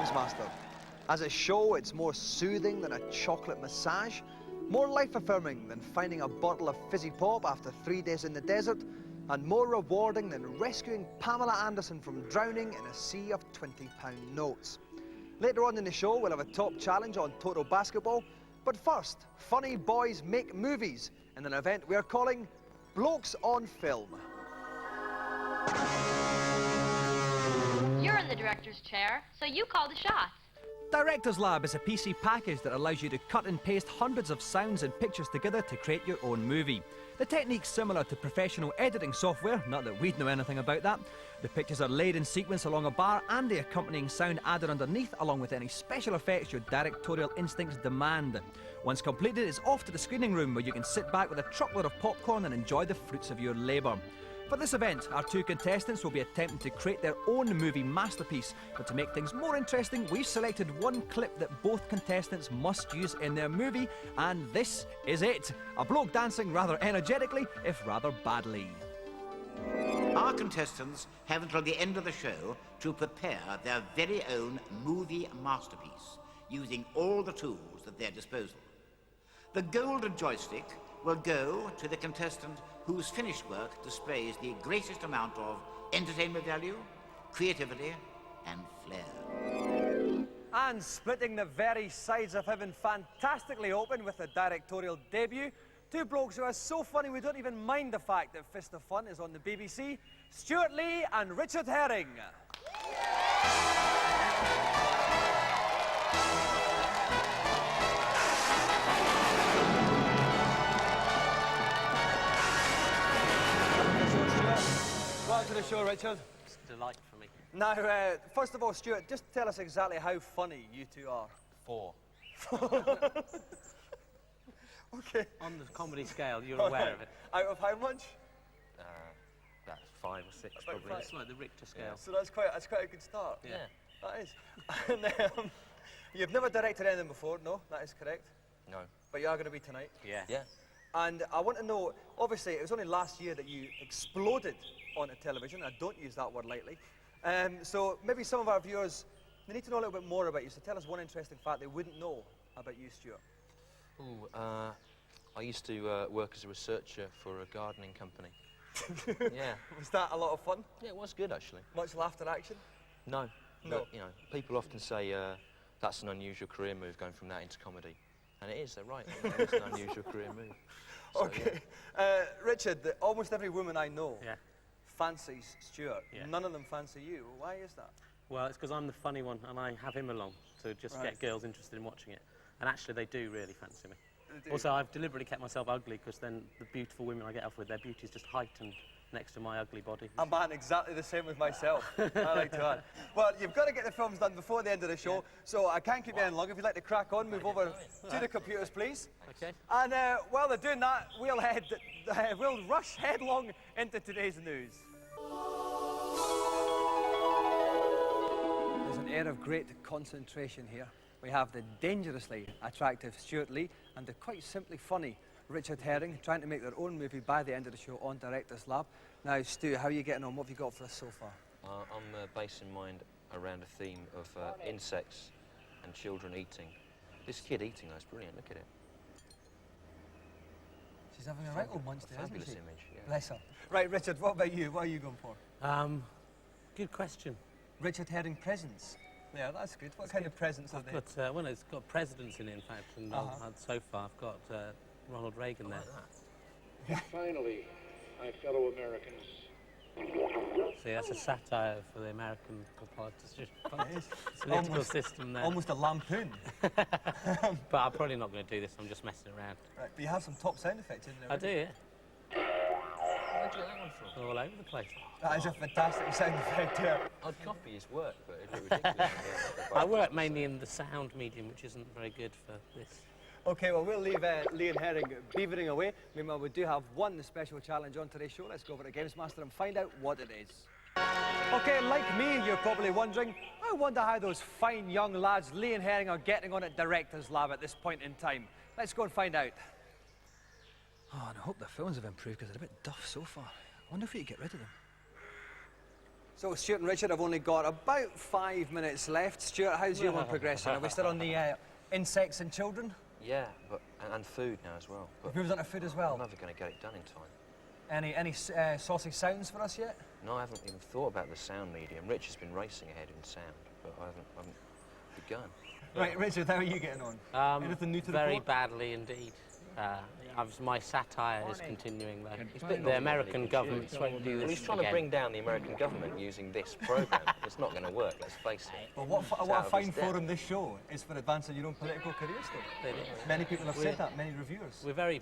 GamesMaster. As a show, it's more soothing than a chocolate massage, more life-affirming than finding a bottle of fizzy pop after 3 days in the desert, and more rewarding than rescuing Pamela Anderson from drowning in a sea of £20 notes. Later on in the show, we'll have a top challenge on total basketball, but first, funny boys make movies in an event we're calling Blokes on Film. You're in the director's chair, so you call the shots. Director's Lab is a PC package that allows you to cut and paste hundreds of sounds and pictures together to create your own movie. The technique's similar to professional editing software, not that we'd know anything about that. The pictures are laid in sequence along a bar and the accompanying sound added underneath, along with any special effects your directorial instincts demand. Once completed, it's off to the screening room where you can sit back with a truckload of popcorn and enjoy the fruits of your labour. For this event, our two contestants will be attempting to create their own movie masterpiece, but to make things more interesting, we've selected one clip that both contestants must use in their movie, and this is it. A bloke dancing rather energetically, if rather badly. Our contestants have until the end of the show to prepare their very own movie masterpiece, using all the tools at their disposal. The golden joystick will go to the contestant whose finished work displays the greatest amount of entertainment value, creativity, and flair. And splitting the very sides of heaven fantastically open with a directorial debut, two blokes who are so funny we don't even mind the fact that Fist of Fun is on the BBC, Stuart Lee and Richard Herring. Welcome to the show, Richard. It's a delight for me. Now, first of all, Stuart, just tell us exactly how funny you two are. 4. Okay. On the comedy scale, you're aware of it. Out of how much? That's 5 or 6, About probably. 5. It's like the Richter scale. So that's quite a good start. Yeah. That is. And you've never directed anything before, no? That is correct. No. But you are going to be tonight. Yeah. Yeah. And I want to know, obviously, it was only last year that you exploded onto television. I don't use that word lightly. So maybe some of our viewers, they need to know a little bit more about you. So tell us one interesting fact they wouldn't know about you, Stuart. Ooh, I used to work as a researcher for a gardening company. Yeah. Was that a lot of fun? Yeah, it was good, actually. Much laughter action? No. No. But, you know, people often say that's an unusual career move, going from that into comedy. And it is, they're right. It's an unusual career move. So, Okay. yeah. Richard, almost every woman I know Yeah. fancies Stuart. Yeah. None of them fancy you. Why is that? Well, it's because I'm the funny one and I have him along to just Right. get girls interested in watching it. And actually, they do really fancy me. They do. Also, I've deliberately kept myself ugly because then the beautiful women I get off with, their beauty is just heightened next to my ugly body. I'm man exactly the same with myself. I like to add. Well, you've got to get the films done before the end of the show, so I can't keep you any longer. If you'd like to crack on, move over to the computers, please. Okay. And while they're doing that, we'll rush headlong into today's news. There's an air of great concentration here. We have the dangerously attractive Stuart Lee and the quite simply funny Richard Herring trying to make their own movie by the end of the show on Director's Lab. Now, Stu, how are you getting on? What have you got for us so far? I'm basing mine around a theme of insects and children eating. This kid eating, that's brilliant, look at it. She's having a right old munch there, isn't Fabulous she? image, yeah. Bless her. Right, Richard, what about you? What are you going for? Good question. Richard Herring presents. Yeah, that's good. What kind of presents are I've they? got, well, it's got presidents in it, in fact, and so far I've got Ronald Reagan there. And finally, my fellow Americans, See, that's a satire for the American It is. political system there. Almost a lampoon. But I'm probably not going to do this, I'm just messing around. Right, but you have some top sound effects in there. I do, yeah. Where'd you get that one from? All over the place. That is a fantastic sound effect there. I'd copy his work, but it'd look ridiculous. I work mainly in the sound medium, which isn't very good for this. Okay, well, we'll leave Lee and Herring beavering away. Meanwhile, we do have one special challenge on today's show. Let's go over to GamesMaster and find out what it is. Okay, like me, you're probably wondering, I wonder how those fine young lads, Lee and Herring, are getting on at Director's Lab at this point in time. Let's go and find out. Oh, and I hope the films have improved, because they're a bit duff so far. I wonder if we could get rid of them. So Stuart and Richard have only got about 5 minutes left. Stuart, how's your one progressing? Are we still on the insects and children? Yeah, but and food now as well. But You've moved on to food as well. I'm never going to get it done in time. Any saucy sounds for us yet? No, I haven't even thought about the sound medium. Rich has been racing ahead in sound, but I haven't begun. Right, Richard, how are you getting on? Anything new to Very report? badly indeed. My satire is continuing though. It's a bit The American government's trying to do this Well, he's trying to bring down the American government using this programme. It's not going to work, let's face it. Well, what a fine forum this show is for advancing your own political career still. Many people have said that, many reviewers. We're very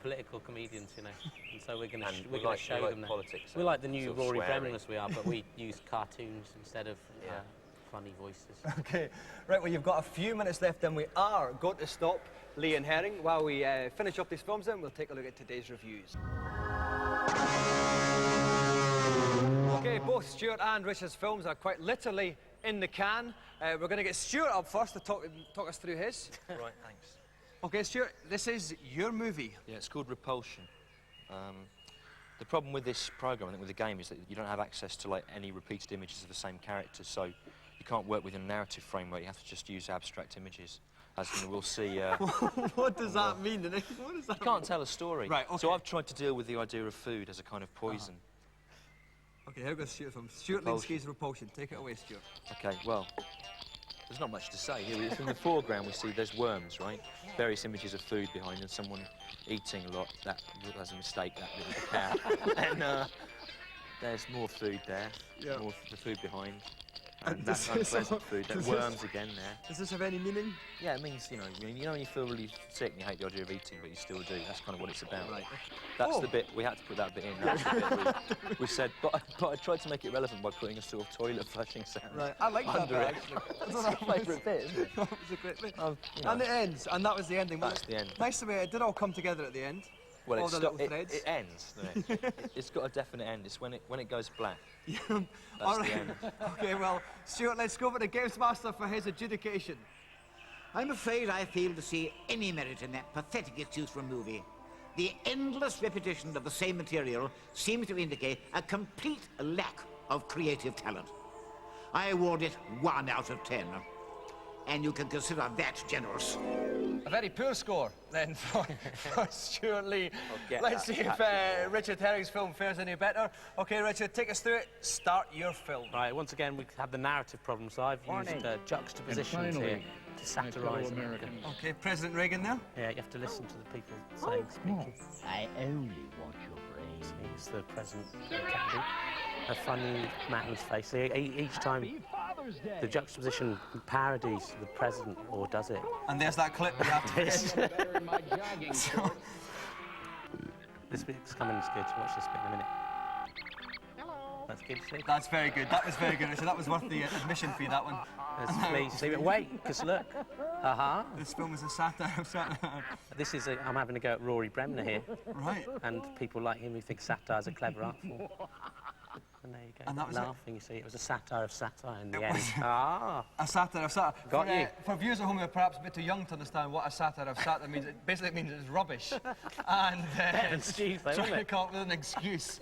political comedians, you know, and so we're going to show like them that. politics, We're like the new sort of Rory swearing. Bremner we are, but we use cartoons instead of funny voices. Okay, right, well, you've got a few minutes left, and we are going to stop Lee and Herring. While we finish up these films, then we'll take a look at today's reviews. Okay, both Stuart and Richard's films are quite literally in the can. We're going to get Stuart up first to talk us through his. Right, thanks. Okay, Stuart, this is your movie. Yeah, it's called Repulsion. The problem with this programme, I think, with the game, is that you don't have access to, like, any repeated images of the same character, so you can't work within a narrative framework. You have to just use abstract images. As you know, we'll see. What does that mean? What does that You can't tell a story. Right, okay. So I've tried to deal with the idea of food as a kind of poison. Okay, here goes Stuart's film. Stuart Linsky's Repulsion. Take it away, Stuart. Okay, well, there's not much to say here. In the foreground, we see there's worms, right? Various images of food behind, and someone eating a lot. That was a mistake, that little cow. And there's more food there. Yeah. More the food behind. And that's unpleasant food. There's worms again there. Does this have any meaning? Yeah, it means, you know when you feel really sick and you hate the idea of eating, but you still do. That's kind of what it's about. Right. That's the bit, we had to put that bit in. That's the bit we said, but I tried to make it relevant by putting a sort of toilet flushing sound. Right, I like that under bit, it. actually. That's my favourite bit, isn't it? That was a great bit. You know. And it ends, and that was the ending. That's the end. Nice the way it did all come together at the end. Well, all the little threads. it ends, doesn't it? It's got a definite end. It's when it goes black. All That's right. the end. Okay, well, Stuart, let's go over to GamesMaster for his adjudication. I'm afraid I fail to see any merit in that pathetic excuse for a movie. The endless repetition of the same material seems to indicate a complete lack of creative talent. I award it 1 out of 10. And you can consider that generous. A very poor score, then, for Stuart Lee. get Let's that. see if Richard Herring's film fares any better. Okay, Richard, take us through it. Start your film. Right, once again, we have the narrative problem, so I've used juxtapositions here to satirise America. Okay, President Reagan there. Yeah, you have to listen to the people speaking. I only want your brains. He's the president candidate. A funny man's face. So each time the juxtaposition parodies the president, or does it? And there's that clip we have to This Better in my jogging suit. this bit's coming, it's good. Watch this bit in a minute. That's good, see? That's very good. That was very good, Richard. That was worth the admission fee, that one. Please, see it. Wait, because look. This film is a satire of satire. This is I'm having a go at Rory Bremner here. Right. And people like him who think satire's a clever art form. And there you go. And that was laughing, you see. It was a satire of satire in the It end. was. Ah. A satire of satire. Got you. For viewers at home who are perhaps a bit too young to understand what a satire of satire means, it basically means it's rubbish. And excuse, though, trying isn't to it? come up with an excuse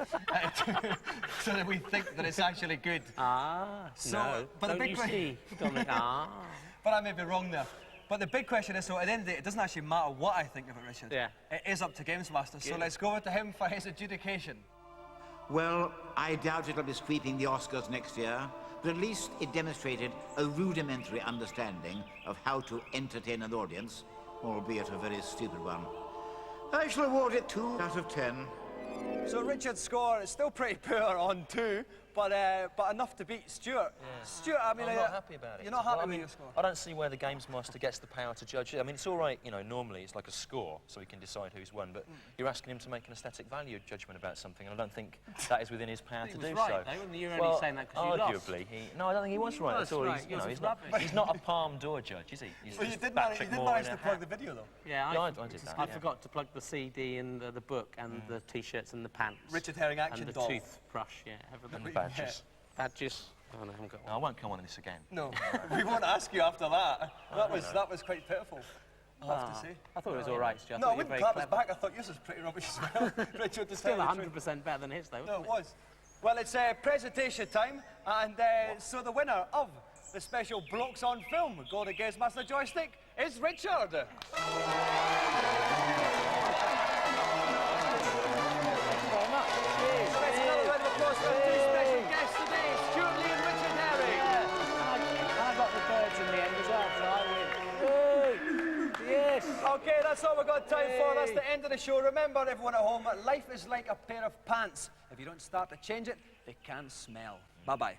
so that we think that it's actually good. Ah. So, no. but the Don't big you que- see? Dominic? Ah. But I may be wrong there. But the big question is, so at the end of the day, it doesn't actually matter what I think of it, Richard. Yeah. It is up to GamesMaster. So let's go over to him for his adjudication. Well, I doubt it'll be sweeping the Oscars next year, but at least it demonstrated a rudimentary understanding of how to entertain an audience, albeit a very stupid one. I shall award it 2 out of 10. So Richard's score is still pretty poor on 2, but enough to beat Stuart. Yeah. Stuart, I mean, I'm not happy about it. You're not Well, happy I with mean, your score? I don't see where the GamesMaster gets the power to judge it. I mean, it's all right, you know, normally it's like a score, so he can decide who's won, but you're asking him to make an aesthetic value judgment about something, and I don't think that is within his power to was do right, so. though, wasn't he? You're only saying that 'cause you lost. arguably, no, I don't think he was right was at all. right. He's, He you know, was he's not a Palm d'Or judge, is he? He's Well, you just did Patrick manage Moore to in a plug hat. the video, though. Yeah, I did that. I yeah. forgot to plug the CD and the book and the T-shirts and the pants. Richard Herring action and the doll. toothbrush, yeah, everything. And the badges. Badges. Oh, no, I haven't got No, I one. won't come on this again. No, we won't ask you after that. That was quite pitiful, I have to say. I thought it was all right, Stu. I No, thought I you were wouldn't very clap his clever. back. I thought yours was pretty rubbish as well. Richard, to Still tell you the truth. 100% better than his, though, No, wasn't it was. Well, it's presentation time, and so the winner of the special Blokes on Film Go to GamesMaster joystick is Richard. So let's another round of applause for our two special guests today, Stuart Lee and Richard Herring. And I got the birds in the end as well, so I win. Yes. Okay, that's all we've got time for. That's the end of the show. Remember, everyone at home, life is like a pair of pants. If you don't start to change it, they can smell. Bye-bye.